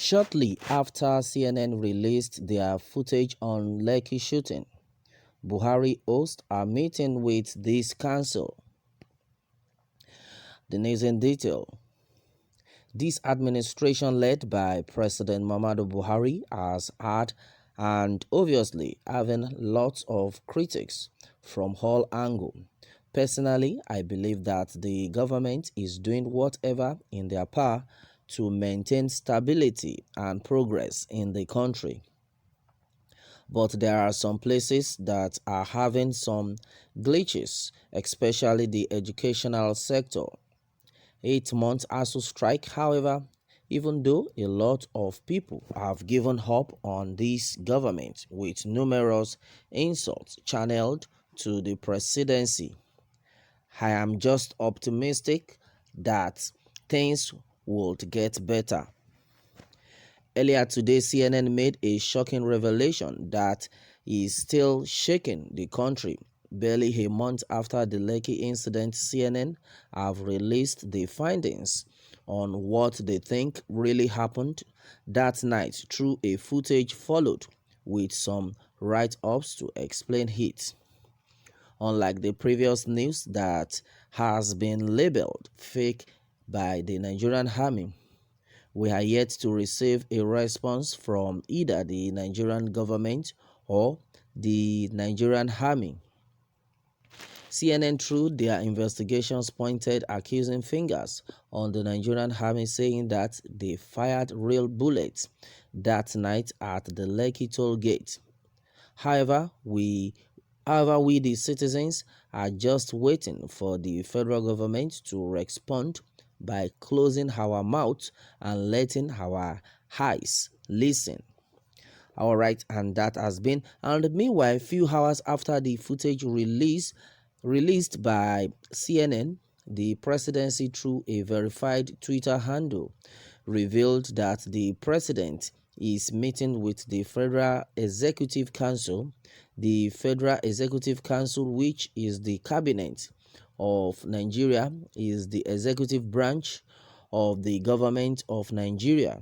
Shortly after CNN released their footage on Lekki shooting, Buhari hosts a meeting with this council. The news in detail. This administration led by President Muhammadu Buhari has had and obviously having lots of critics from all angles. Personally, I believe that the government is doing whatever in their power to maintain stability and progress in the country. But there are some places that are having some glitches, especially the educational sector. 8 months ASU strike, however, even though a lot of people have given up on this government with numerous insults channeled to the presidency, I am just optimistic that things would get better. Earlier today, CNN made a shocking revelation that is still shaking the country. Barely a month after the Lekki incident, CNN have released the findings on what they think really happened that night through a footage followed with some write-ups to explain it. Unlike the previous news that has been labeled fake by the Nigerian army, we are yet to receive a response from either the Nigerian government or the Nigerian army. CNN, through their investigations, pointed accusing fingers on the Nigerian army, saying that they fired real bullets that night at the Lekki toll gate. However, we the citizens are just waiting for the federal government to respond by closing our mouth and letting our eyes listen. All right, and that has been. And meanwhile, a few hours after the footage released by CNN, the presidency, through a verified Twitter handle, revealed that the president is meeting with the Federal Executive Council. The Federal Executive Council, which is the cabinet of Nigeria, is the executive branch of the government of Nigeria.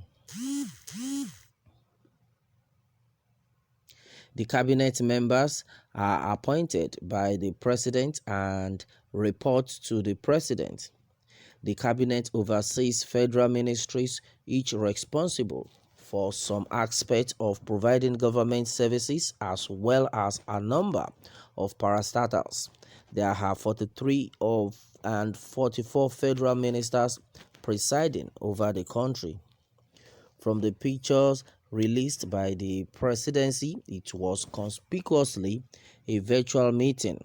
The cabinet members are appointed by the president and report to the president. The cabinet oversees federal ministries, each responsible for some aspect of providing government services, as well as a number of parastatals. There are 43 and 44 federal ministers presiding over the country. From the pictures released by the presidency, it was conspicuously a virtual meeting.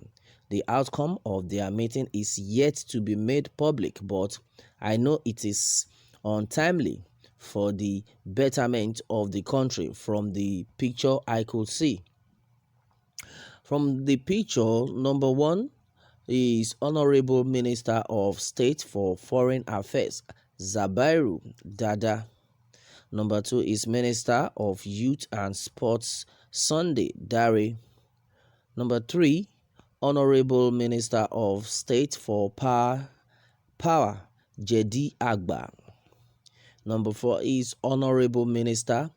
The outcome of their meeting is yet to be made public, but I know it is untimely for the betterment of the country from the picture I could see. From the picture, number one is Honorable Minister of State for Foreign Affairs, Zabairu Dada. Number two is Minister of Youth and Sports, Sunday Dare. Number three, Honorable Minister of State for Power, Jedi Agba. Number four is Honorable Minister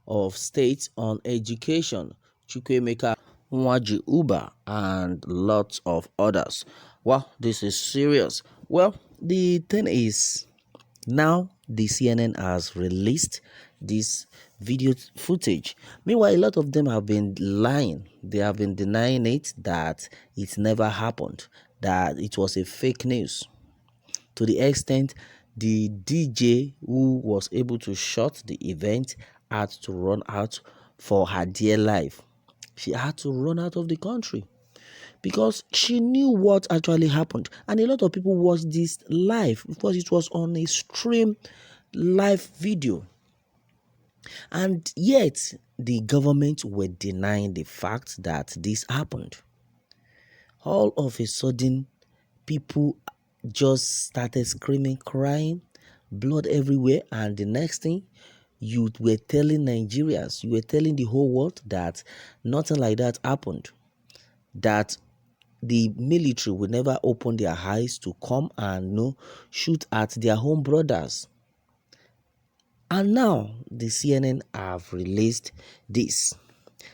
of State on Education, Chukwemeka Nwaji Uba, and lots of others. Well, this is serious. Well, the thing is, now the CNN has released this video footage. Meanwhile, a lot of them have been lying. They have been denying it, that it never happened, that it was a fake news. To the extent the DJ who was able to shut the event had to run out for her dear life. She had to run out of the country because she knew what actually happened. And a lot of people watched this live because it was on a stream live video. And yet, the government were denying the fact that this happened. All of a sudden, people just started screaming, crying, blood everywhere. And the next thing, you were telling Nigerians, you were telling the whole world that nothing like that happened. That the military will never open their eyes to come and shoot at their own brothers. And now the CNN have released this.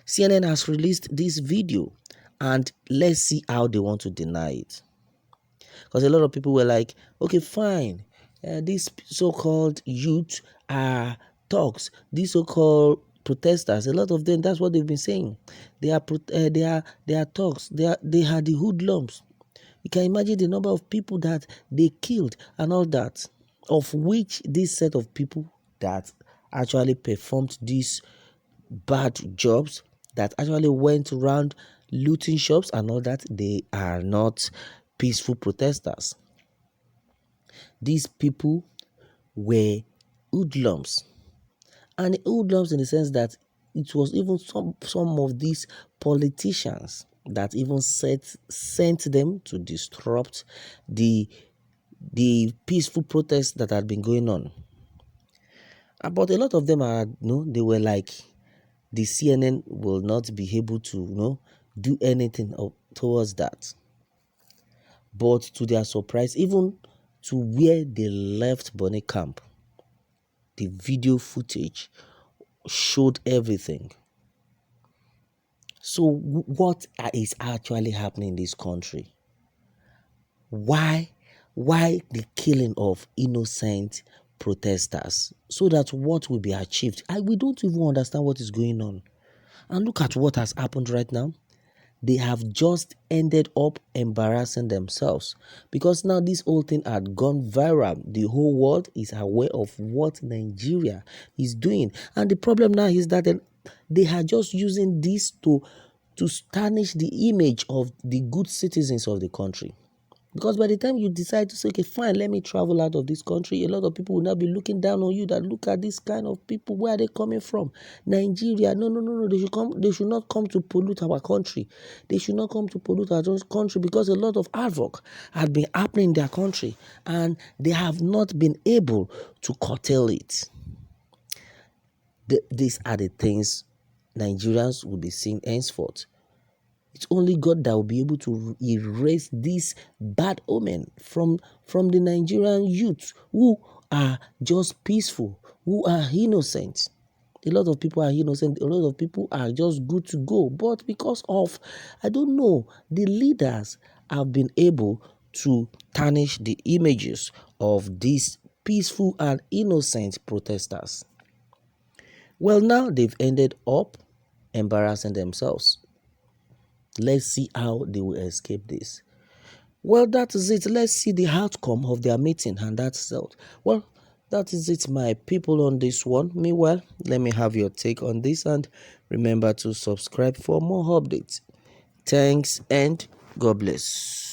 CNN has released this video, and let's see how they want to deny it. Because a lot of people were like, okay, fine, these so-called youth are thugs, these so-called protesters, a lot of them, that's what they've been saying. They are thugs, they are the hoodlums. You can imagine the number of people that they killed and all that, of which this set of people that actually performed these bad jobs, that actually went around looting shops and all that, they are not peaceful protesters. These people were hoodlums, and hoodlums in the sense that it was even some of these politicians that even sent them to disrupt the peaceful protests that had been going on. But a lot of them are, they were like, the CNN will not be able to, do anything towards that. But to their surprise, even to where they left Bonny Camp, the video footage showed everything. So what is actually happening in this country? Why the killing of innocent protesters? So that what will be achieved? We don't even understand what is going on. And look at what has happened right now. They have just ended up embarrassing themselves, because now this whole thing had gone viral. The whole world is aware of what Nigeria is doing. And the problem now is that they are just using this to tarnish the image of the good citizens of the country. Because by the time you decide to say, okay, fine, let me travel out of this country, a lot of people will now be looking down on you, that look at this kind of people, where are they coming from? Nigeria, no, they should not come to pollute our country. They should not come to pollute our country, because a lot of havoc had been happening in their country, and they have not been able to curtail it. These are the things Nigerians will be seeing henceforth. It's only God that will be able to erase this bad omen from the Nigerian youth, who are just peaceful, who are innocent. A lot of people are innocent. A lot of people are just good to go. But because of, the leaders have been able to tarnish the images of these peaceful and innocent protesters. Well, now they've ended up embarrassing themselves. Let's see how they will escape this. Well, that is it. Let's see the outcome of their meeting, and that's it. Well, that is it, my people, on this one. Meanwhile, let me have your take on this, and remember to subscribe for more updates. Thanks, and God bless.